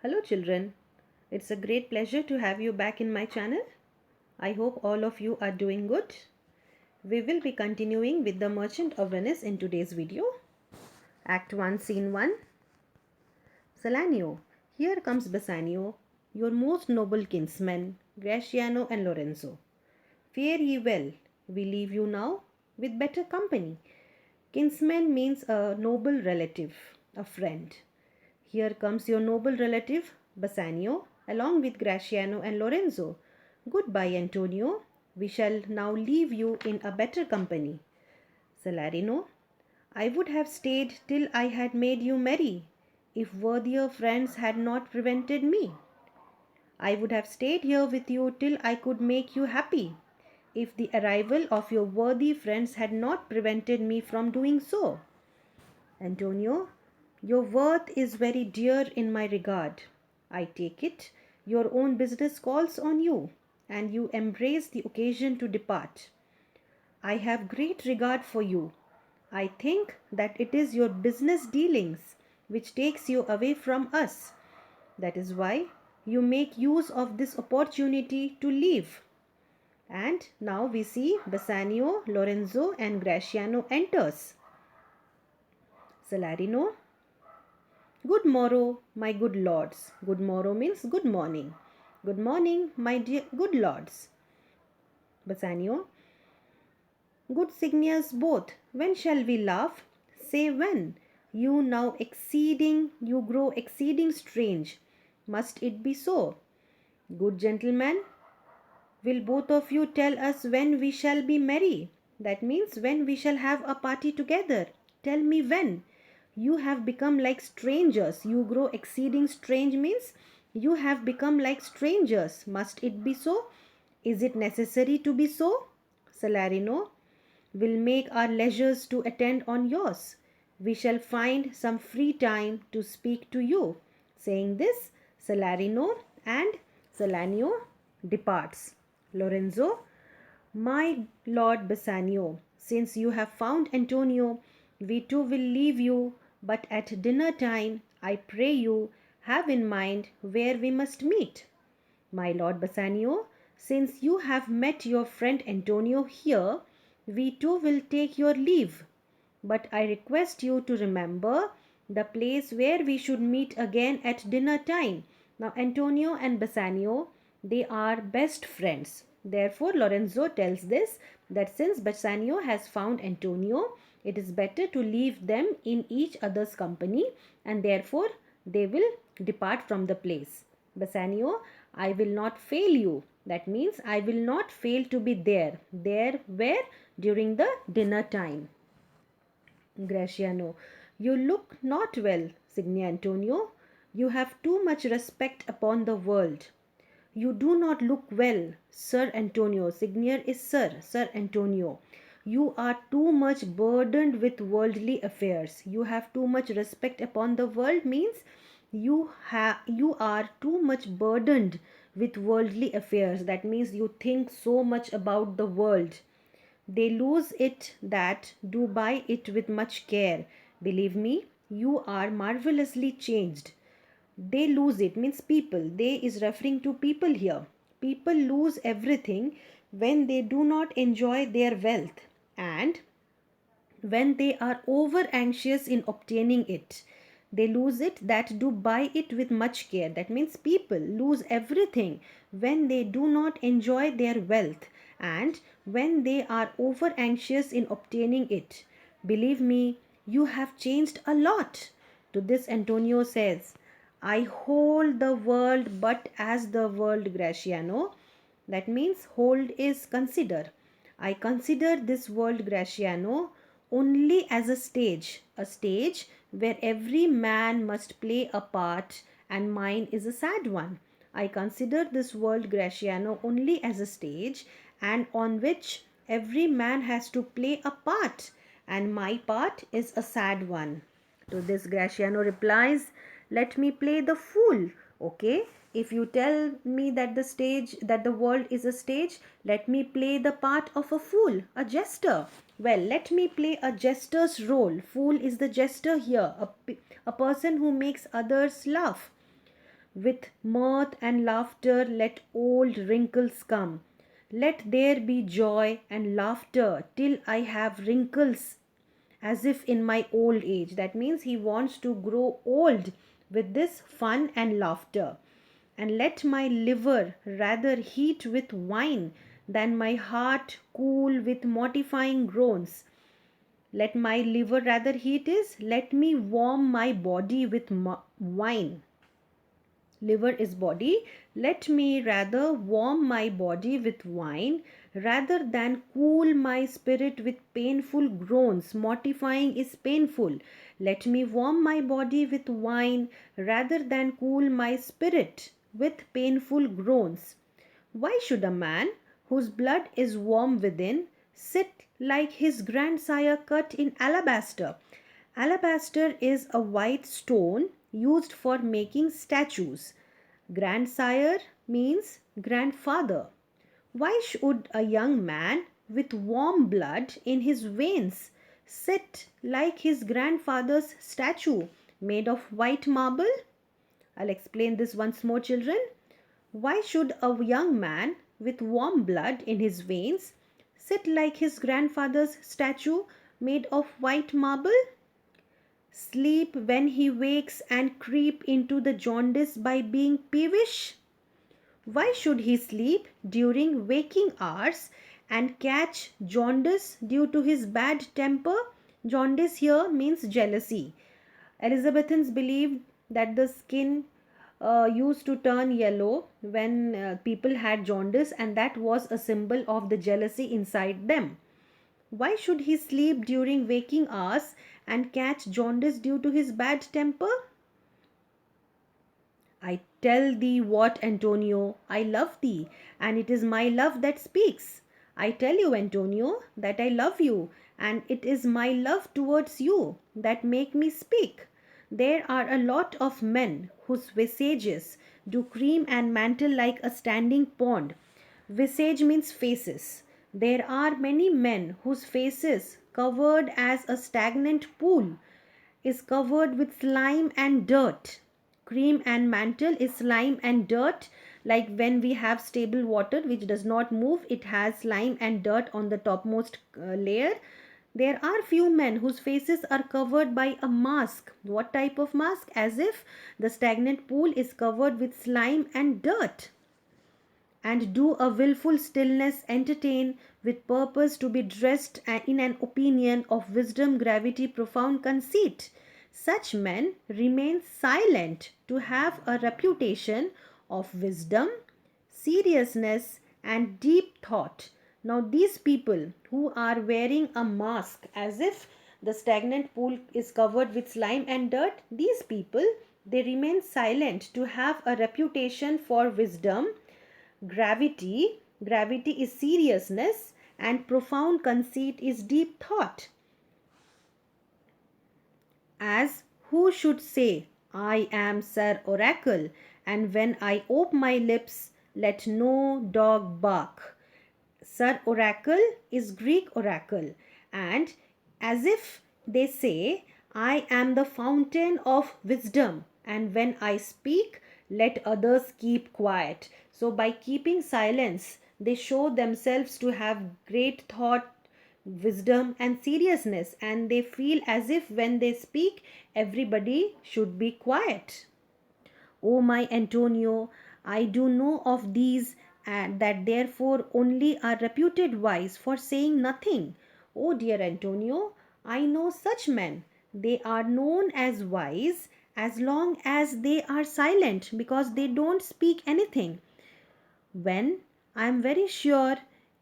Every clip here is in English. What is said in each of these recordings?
Hello children, it's a great pleasure to have you back in my channel. I hope all of you are doing good. We will be continuing with the Merchant of Venice in today's video. Act 1, Scene 1. Salanio, here comes Bassanio, your most noble kinsmen, Gratiano and Lorenzo. Fare ye well, we leave you now with better company. Kinsman means a noble relative, a friend. Here comes your noble relative, Bassanio, along with Gratiano and Lorenzo. Goodbye, Antonio. We shall now leave you in a better company. Salarino, I would have stayed till I had made you merry, if worthier friends had not prevented me. I would have stayed here with you till I could make you happy, if the arrival of your worthy friends had not prevented me from doing so. Antonio, your worth is very dear in my regard. I take it your own business calls on you, and you embrace the occasion to depart. I have great regard for you. I think that it is your business dealings which takes you away from us. That is why you make use of this opportunity to leave. And now we see Bassanio, Lorenzo and Gratiano enters. Salarino, good morrow, my good lords. Good morrow means good morning. Good morning, my dear good lords. Bassanio, good signors both. When shall we laugh? Say when. You grow exceeding strange. Must it be so? Good gentlemen, will both of you tell us when we shall be merry? That means when we shall have a party together. Tell me when. You have become like strangers. You grow exceeding strange means you have become like strangers. Must it be so? Is it necessary to be so? Salarino, will make our leisures to attend on yours. We shall find some free time to speak to you. Saying this, Salarino and Salanio departs. Lorenzo, my lord Bassanio, since you have found Antonio, we too will leave you, but at dinner time, I pray you, have in mind where we must meet. My lord Bassanio, since you have met your friend Antonio here, we too will take your leave. But I request you to remember the place where we should meet again at dinner time. Now, Antonio and Bassanio, they are best friends. Therefore, Lorenzo tells this that since Bassanio has found Antonio, it is better to leave them in each other's company and therefore they will depart from the place. Bassanio, I will not fail you. That means I will not fail to be there. There where? During the dinner time. Graciano, you look not well, Signia Antonio. You have too much respect upon the world. You do not look well, Sir Antonio. Signior is Sir, Sir Antonio. You are too much burdened with worldly affairs. You have too much respect upon the world means you are too much burdened with worldly affairs. That means you think so much about the world. They lose it that do buy it with much care. Believe me, you are marvelously changed. They lose it means people. They is referring to people here. People lose everything when they do not enjoy their wealth and when they are over anxious in obtaining it. They lose it that do buy it with much care. That means people lose everything when they do not enjoy their wealth and when they are over anxious in obtaining it. Believe me, you have changed a lot. To this Antonio says, I hold the world but as the world, Graciano. That means hold is consider. I consider this world, Graciano, only as a stage where every man must play a part and mine is a sad one. I consider this world, Graciano, only as a stage and on which every man has to play a part and my part is a sad one. To this Graciano replies, let me play the fool, okay? If you tell me that the world is a stage, let me play the part of a fool, a jester. Well, let me play a jester's role. Fool is the jester here, a person who makes others laugh. With mirth and laughter let old wrinkles come. Let there be joy and laughter till I have wrinkles as if in my old age. That means he wants to grow old with this fun and laughter. And let my liver rather heat with wine than my heart cool with mortifying groans. Let my liver rather heat is, let me warm my body with wine. Liver is body. Let me rather warm my body with wine rather than cool my spirit with painful groans. Mortifying is painful. Let me warm my body with wine rather than cool my spirit with painful groans. Why should a man whose blood is warm within sit like his grandsire cut in alabaster? Alabaster is a white stone used for making statues. Grandsire means grandfather. Why should a young man with warm blood in his veins sit like his grandfather's statue made of white marble? I'll explain this once more, children. Why should a young man with warm blood in his veins sit like his grandfather's statue made of white marble? Sleep when he wakes and creep into the jaundice by being peevish? Why should he sleep during waking hours and catch jaundice due to his bad temper? Jaundice here means jealousy. Elizabethans believed that the skin used to turn yellow when people had jaundice, and that was a symbol of the jealousy inside them. Why should he sleep during waking hours and catch jaundice due to his bad temper? I tell thee what, Antonio, I love thee, and it is my love that speaks. I tell you, Antonio, that I love you, and it is my love towards you that make me speak. There are a lot of men whose visages do cream and mantle like a standing pond. Visage means faces. There are many men whose faces, covered as a stagnant pool, is covered with slime and dirt. Cream and mantle is slime and dirt, like when we have stable water which does not move, it has slime and dirt on the topmost layer. There are few men whose faces are covered by a mask. What type of mask? As if the stagnant pool is covered with slime and dirt. And do a wilful stillness entertain with purpose to be dressed in an opinion of wisdom, gravity, profound conceit. Such men remain silent to have a reputation of wisdom, seriousness, and deep thought. Now, these people who are wearing a mask as if the stagnant pool is covered with slime and dirt, these people, they remain silent to have a reputation for wisdom, gravity is seriousness, and profound conceit is deep thought. As who should say, I am Sir Oracle, and when I open my lips, let no dog bark. Sir Oracle is Greek oracle, and as if they say, I am the fountain of wisdom, and when I speak, let others keep quiet. So, by keeping silence, they show themselves to have great thought, wisdom, and seriousness, and they feel as if when they speak, everybody should be quiet. O my Antonio, I do know of these, and that therefore only are reputed wise for saying nothing. O dear Antonio, I know such men. They are known as wise as long as they are silent, because they don't speak anything. When I am very sure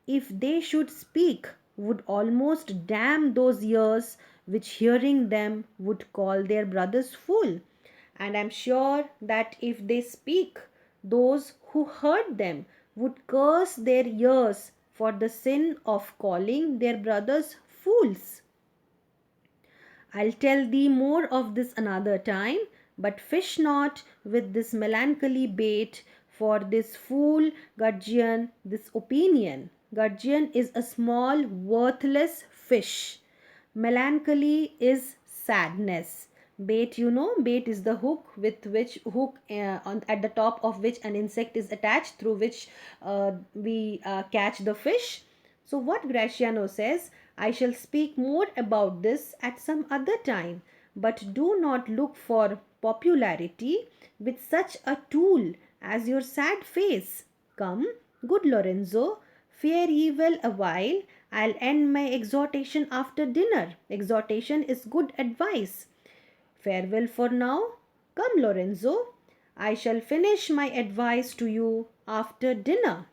if they should speak would almost damn those ears which hearing them would call their brothers fool. And I am sure that if they speak, those who heard them would curse their ears for the sin of calling their brothers fools. I'll tell thee more of this another time, but fish not with this melancholy bait, for this fool gudgeon, this opinion. Gudgeon is a small, worthless fish. Melancholy is sadness. Bait, bait is the hook at the top of which an insect is attached, through which we catch the fish. So what Graciano says, I shall speak more about this at some other time, but do not look for popularity with such a tool as your sad face. Come, good Lorenzo, fear ye well a while. I'll end my exhortation after dinner. Exhortation is good advice. Farewell for now. Come, Lorenzo. I shall finish my advice to you after dinner.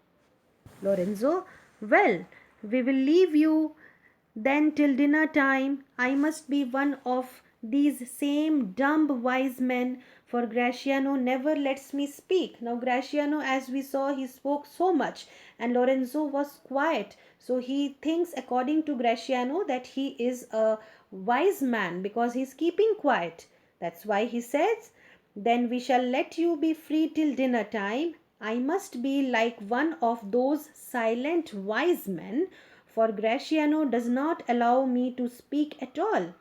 Lorenzo, well, we will leave you then till dinner time. I must be one of these same dumb wise men, for Graciano never lets me speak. Now, Graciano, as we saw, he spoke so much, and Lorenzo was quiet. So he thinks, according to Graciano, that he is a wise man because he's keeping quiet. That's why he says, then we shall let you be free till dinner time. I must be like one of those silent wise men, for Graciano does not allow me to speak at all.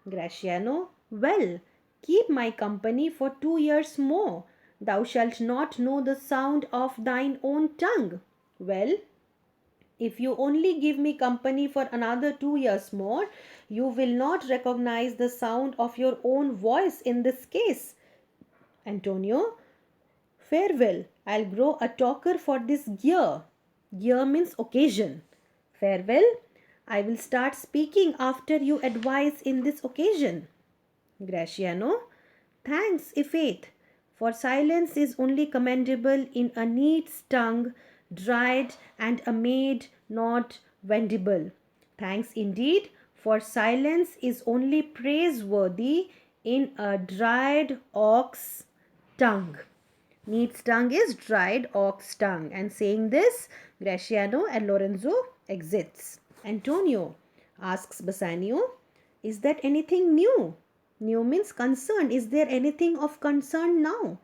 Graciano, well, keep my company for 2 years more. Thou shalt not know the sound of thine own tongue. Well, if you only give me company for another 2 years more, you will not recognize the sound of your own voice in this case. Antonio, farewell. I'll grow a talker for this year. Year means occasion. Farewell. I will start speaking after you advise in this occasion. Graciano, thanks, Ifate, for silence is only commendable in a neat's tongue, dried and a maid not vendible. Thanks indeed, for silence is only praiseworthy in a dried ox tongue. Neat's tongue is dried ox tongue. And saying this, Graciano and Lorenzo exits. Antonio asks Bassanio, is that anything new? New means concern. Is there anything of concern now?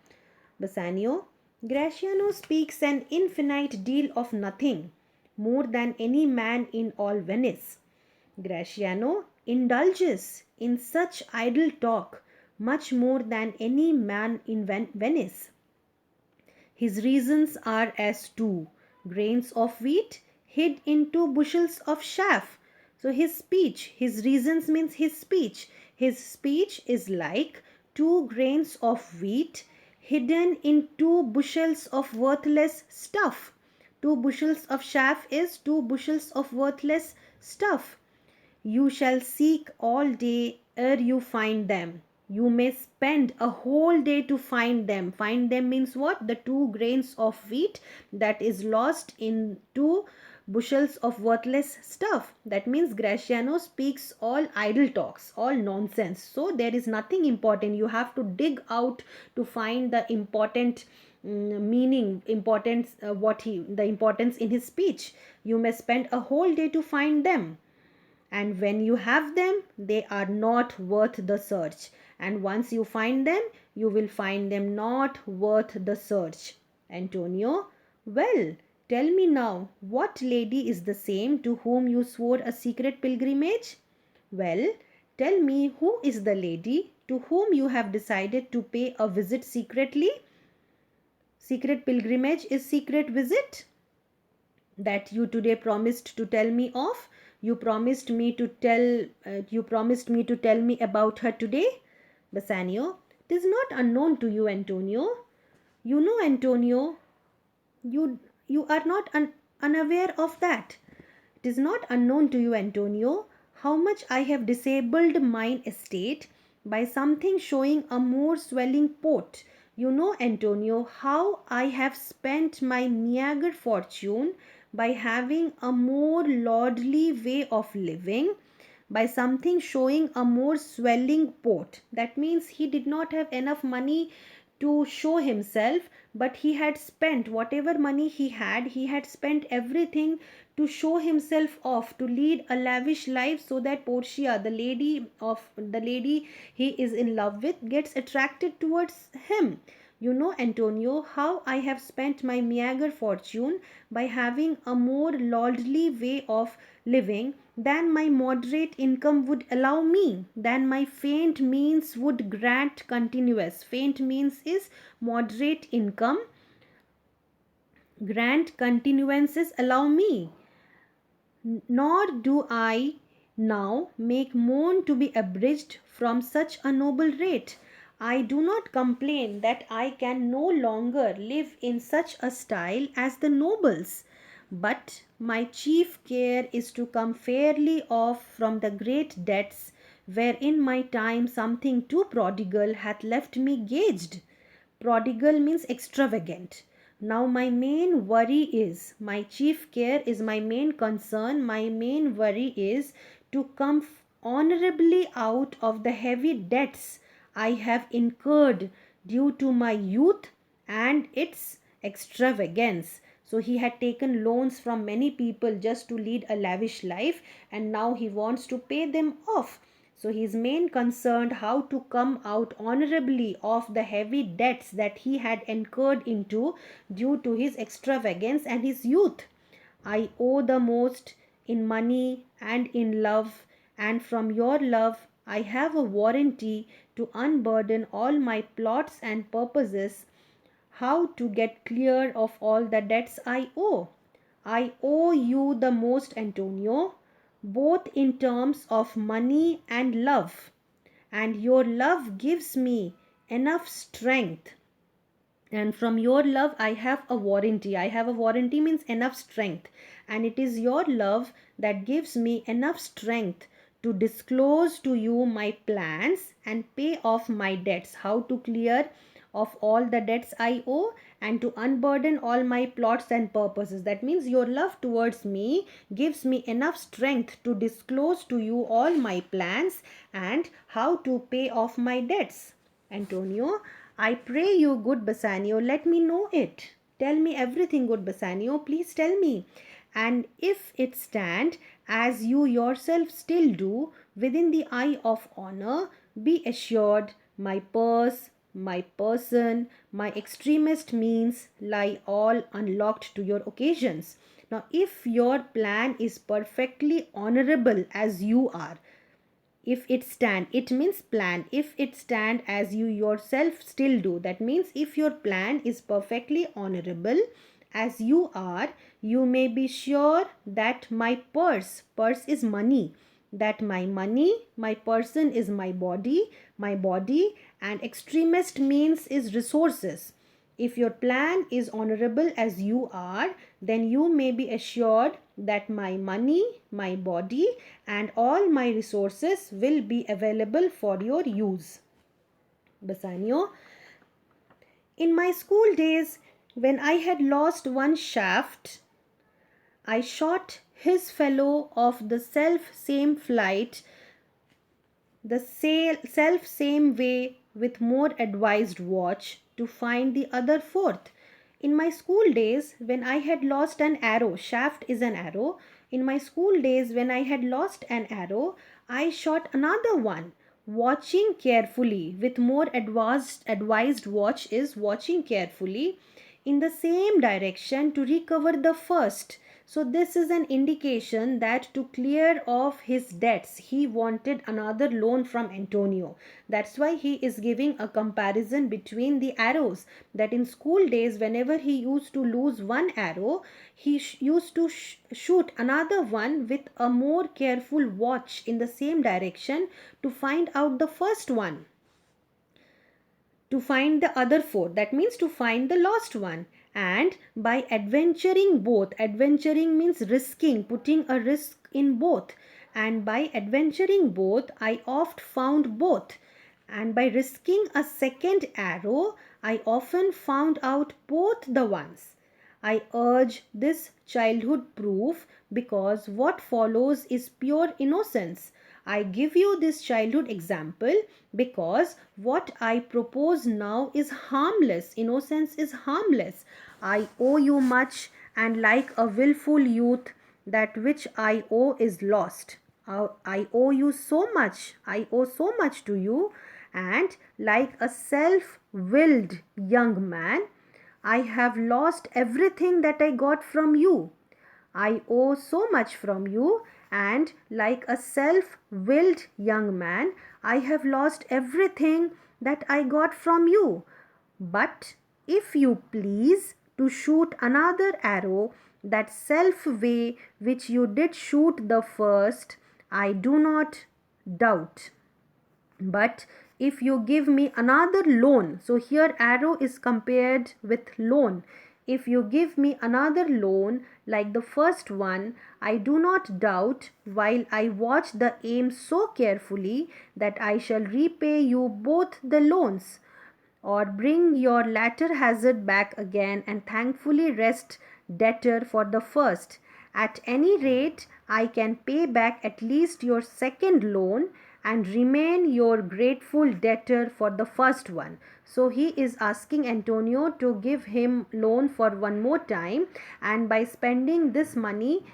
Bassanio, Graciano speaks an infinite deal of nothing, more than any man in all Venice. Graciano indulges in such idle talk, much more than any man in Venice. His reasons are as 2 grains of wheat hid in 2 bushels of chaff. So his reasons means his speech. His speech is like 2 grains of wheat hidden in 2 bushels of worthless stuff. 2 bushels of chaff is 2 bushels of worthless stuff. You shall seek all day ere you find them. You may spend a whole day to find them. Find them means what? The 2 grains of wheat that is lost in 2 bushels of worthless stuff. That means Graciano speaks all idle talks, all nonsense. So there is nothing important. You have to dig out to find the important meaning, importance, the importance in his speech. You may spend a whole day to find them, and when you have them, they are not worth the search, and once you find them, you will find them not worth the search. Antonio, well, tell me now, what lady is the same to whom you swore a secret pilgrimage? Well, tell me, who is the lady to whom you have decided to pay a visit secretly? Secret pilgrimage is secret visit that you today promised to tell me of. You promised me to tell me about her today. Bassanio, it is not unknown to you, Antonio. You know, Antonio, you are not unaware of that. It is not unknown to you, Antonio, how much I have disabled mine estate by something showing a more swelling port. You know, Antonio, how I have spent my meagre fortune by having a more lordly way of living, by something showing a more swelling port. That means he did not have enough money to show himself, but he had spent whatever money he had spent everything to show himself off, to lead a lavish life, so that Portia, the lady he is in love with, gets attracted towards him. You know, Antonio, how I have spent my meager fortune by having a more lordly way of living than my moderate income would allow me, than my faint means would grant continuous. Faint means is moderate income, grant continuances allow me. Nor do I now make moan to be abridged from such a noble rate. I do not complain that I can no longer live in such a style as the nobles, but my chief care is to come fairly off from the great debts wherein my time something too prodigal hath left me gauged. Prodigal means extravagant. Now, my main worry is, my chief care is my main concern, my main worry is to come honorably out of the heavy debts I have incurred due to my youth and its extravagance. So, he had taken loans from many people just to lead a lavish life, and now he wants to pay them off. So he is main concerned how to come out honorably of the heavy debts that he had incurred into due to his extravagance and his youth. I owe the most in money and in love, and from your love I have a warranty to unburden all my plots and purposes, how to get clear of all the debts I owe. I owe you the most, Antonio, both in terms of money and love, and your love gives me enough strength. And from your love I have a warranty. I have a warranty means enough strength, and it is your love that gives me enough strength to disclose to you my plans and pay off my debts, how to clear of all the debts I owe and to unburden all my plots and purposes. That means your love towards me gives me enough strength to disclose to you all my plans and how to pay off my debts. Antonio, I pray you, good Bassanio, let me know it. Tell me everything, good Bassanio, please tell me. And if it stand, as you yourself still do, within the eye of honor, be assured my purse, my person, my extremest means lie all unlocked to your occasions. Now, if your plan is perfectly honorable as you are, if it stand, it means plan, if it stand as you yourself still do, that means if your plan is perfectly honorable as you are, you may be sure that my purse is money, that my money, my person is my body, and extremist means is resources. If your plan is honorable as you are, then you may be assured that my money, my body, and all my resources will be available for your use. Bassanio, in my school days, when I had lost one shaft, I shot his fellow of the self same flight, the self same way with more advised watch to find the other fourth. In my school days, when I had lost an arrow, shaft is an arrow. In my school days, when I had lost an arrow, I shot another one, watching carefully with more advised watch is watching carefully in the same direction to recover the first. So this is an indication that to clear off his debts, he wanted another loan from Antonio. That's why he is giving a comparison between the arrows. That in school days, whenever he used to lose one arrow, he used to shoot another one with a more careful watch in the same direction to find out the first one, to find the other four, that means to find the lost one. And by adventuring both, adventuring means risking, putting a risk in both, and by adventuring both I oft found both, and by risking a second arrow I often found out both the ones. I urge this childhood proof because what follows is pure innocence. I give you this childhood example because what I propose now is harmless. Innocence is harmless. I owe you much, and like a willful youth, that which I owe is lost. I owe you so much. I owe so much to you, and like a self-willed young man, I have lost everything that I got from you. I owe so much from you, and like a self willed young man, I have lost everything that I got from you. But if you please to shoot another arrow that self way which you did shoot the first, I do not doubt. But if you give me another loan, so here arrow is compared with loan. If you give me another loan like the first one, I do not doubt, while I watch the aim so carefully, that I shall repay you both the loans, or bring your latter hazard back again and thankfully rest debtor for the first. At any rate, I can pay back at least your second loan and remain your grateful debtor for the first one. So he is asking Antonio to give him loan for one more time, and by spending this money,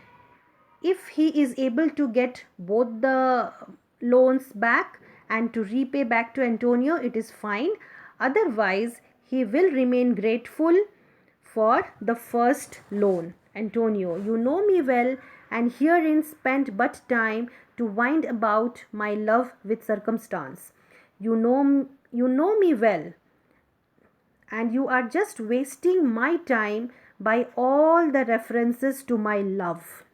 if he is able to get both the loans back and to repay back to Antonio, it is fine. Otherwise, he will remain grateful for the first loan. Antonio, you know me well, and herein spent but time to wind about my love with circumstance. You know me well, and you are just wasting my time by all the references to my love.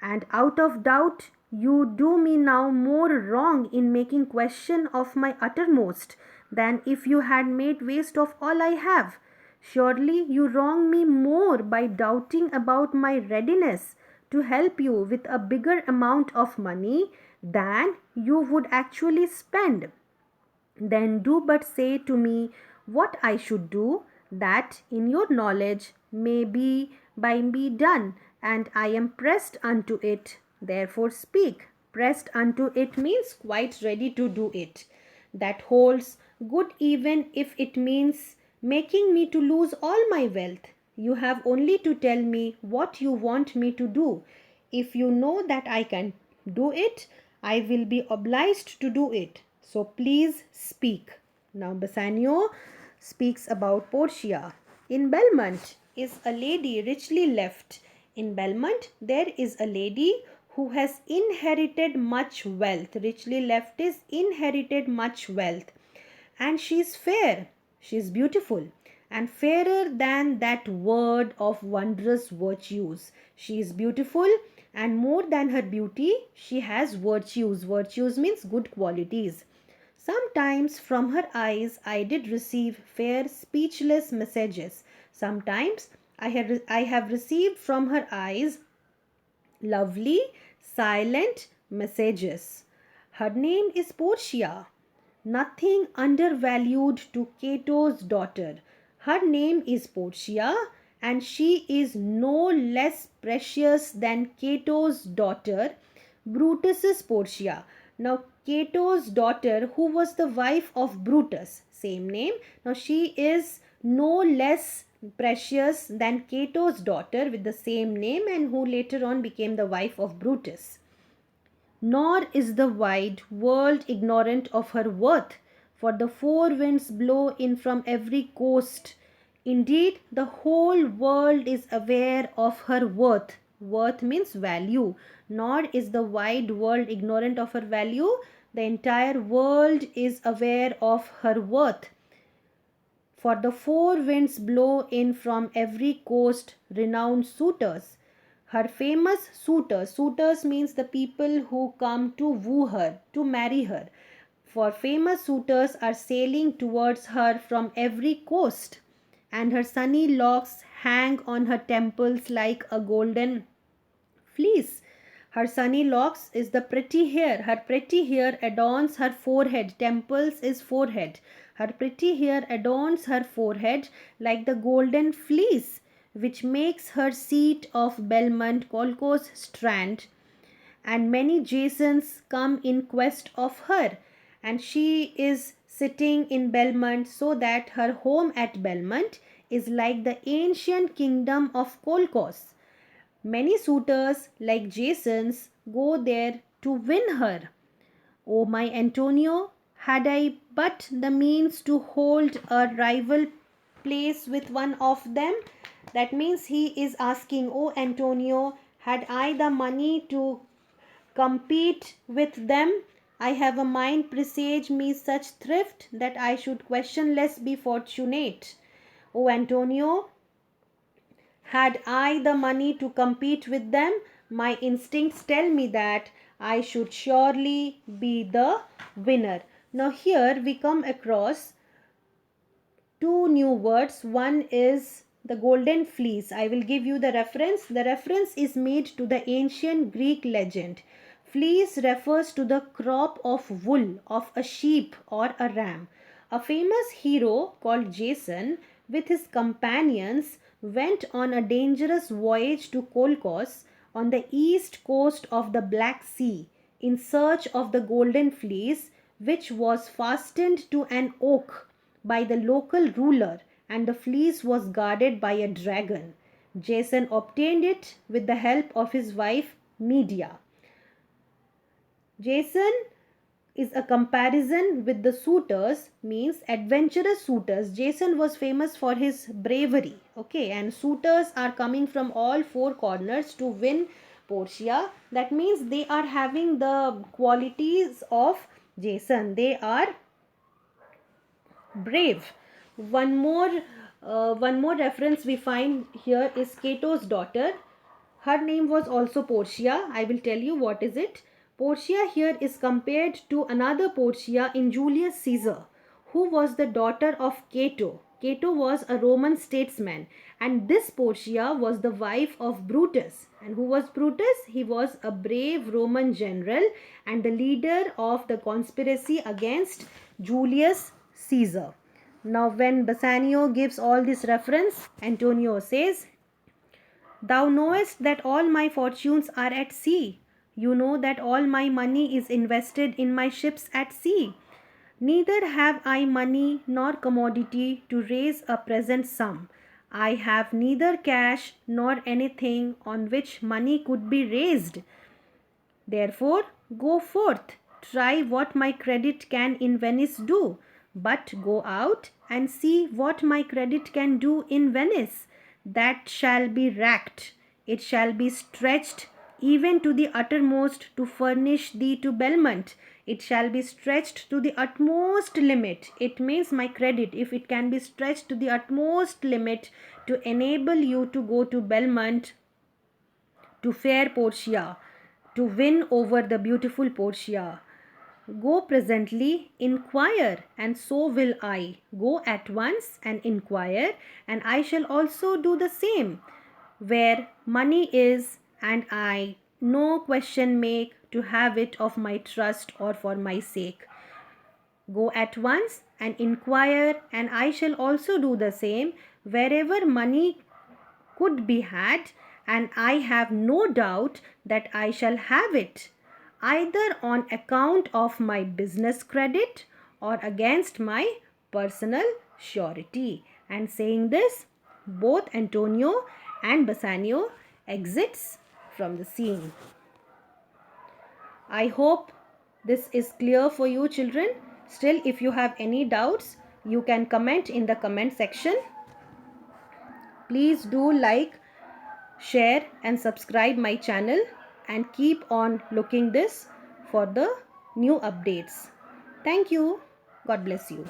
And out of doubt, you do me now more wrong in making question of my uttermost than if you had made waste of all I have. Surely you wrong me more by doubting about my readiness to help you with a bigger amount of money than you would actually spend. Then do but say to me what I should do, that in your knowledge may be by me done, and I am pressed unto it. Therefore speak. Pressed unto it means quite ready to do it. That holds good even if it means making me to lose all my wealth. You have only to tell me what you want me to do. If you know that I can do it, I will be obliged to do it. So please speak. Now Bassanio speaks about Portia. In Belmont is a lady richly left. In Belmont there is a lady who has inherited much wealth. Richly left is inherited much wealth. And she is fair. She is beautiful and fairer than that word of wondrous virtues. She is beautiful, and more than her beauty, she has virtues. Virtues means good qualities. Sometimes from her eyes I did receive fair speechless messages. Sometimes I have received from her eyes lovely silent messages. Her name is Portia, nothing undervalued to Cato's daughter. Her name is Portia, and she is no less precious than Cato's daughter, Brutus's Portia. Now, Cato's daughter, who was the wife of Brutus, same name. Now, she is no less precious than Cato's daughter with the same name, and who later on became the wife of Brutus. Nor is the wide world ignorant of her worth, for the four winds blow in from every coast. Indeed, the whole world is aware of her worth. Worth means value. Nor is the wide world ignorant of her value. The entire world is aware of her worth. For the four winds blow in from every coast renowned suitors. Her famous suitors. Suitors means the people who come to woo her, to marry her. For famous suitors are sailing towards her from every coast, and her sunny locks hang on her temples like a golden fleece. Her sunny locks is the pretty hair. Her pretty hair adorns her forehead. Temples is forehead. Her pretty hair adorns her forehead like the golden fleece, which makes her seat of Belmont Colco's strand. And many Jasons come in quest of her, and she is sitting in Belmont, so that her home at Belmont is like the ancient kingdom of Colchos. Many suitors, like Jasons, go there to win her. O my Antonio, had I but the means to hold a rival place with one of them. That means he is asking, oh Antonio, had I the money to compete with them? I have a mind presage me such thrift that I should questionless be fortunate. O Antonio, had I the money to compete with them, my instincts tell me that I should surely be the winner. Now, here we come across two new words. One is the golden fleece. I will give you the reference. The reference is made to the ancient Greek legend. Fleece refers to the crop of wool of a sheep or a ram. A famous hero called Jason with his companions went on a dangerous voyage to Kolkos on the east coast of the Black Sea in search of the golden fleece, which was fastened to an oak by the local ruler, and the fleece was guarded by a dragon. Jason obtained it with the help of his wife Medea. Jason is a comparison with the suitors, means adventurous suitors. Jason was famous for his bravery, okay, and suitors are coming from all four corners to win Portia. That means they are having the qualities of Jason. They are brave. One more reference we find here is Cato's daughter. Her name was also Portia. I will tell you what is it. Portia here is compared to another Portia in Julius Caesar, who was the daughter of Cato. Cato was a Roman statesman, and this Portia was the wife of Brutus. And who was Brutus? He was a brave Roman general and the leader of the conspiracy against Julius Caesar. Now, when Bassanio gives all this reference, Antonio says, thou knowest that all my fortunes are at sea. You know that all my money is invested in my ships at sea. Neither have I money nor commodity to raise a present sum. I have neither cash nor anything on which money could be raised. Therefore, go forth, try what my credit can in Venice do, but go out and see what my credit can do in Venice. That shall be racked, it shall be stretched even to the uttermost to furnish thee to Belmont. It shall be stretched to the utmost limit. It means my credit, if it can be stretched to the utmost limit to enable you to go to Belmont, to fair Portia, to win over the beautiful Portia. Go presently, inquire, and so will I. Go at once and inquire, and I shall also do the same. Where money is, and I no question make to have it of my trust or for my sake. Go at once and inquire, and I shall also do the same. Wherever money could be had, and I have no doubt that I shall have it, either on account of my business credit or against my personal surety. And saying this, both Antonio and Bassanio exits from the scene. I hope this is clear for you, children. Still, if you have any doubts, you can comment in the comment section. Please do like, share and subscribe my channel, and keep on looking this for the new updates. Thank you. God bless you.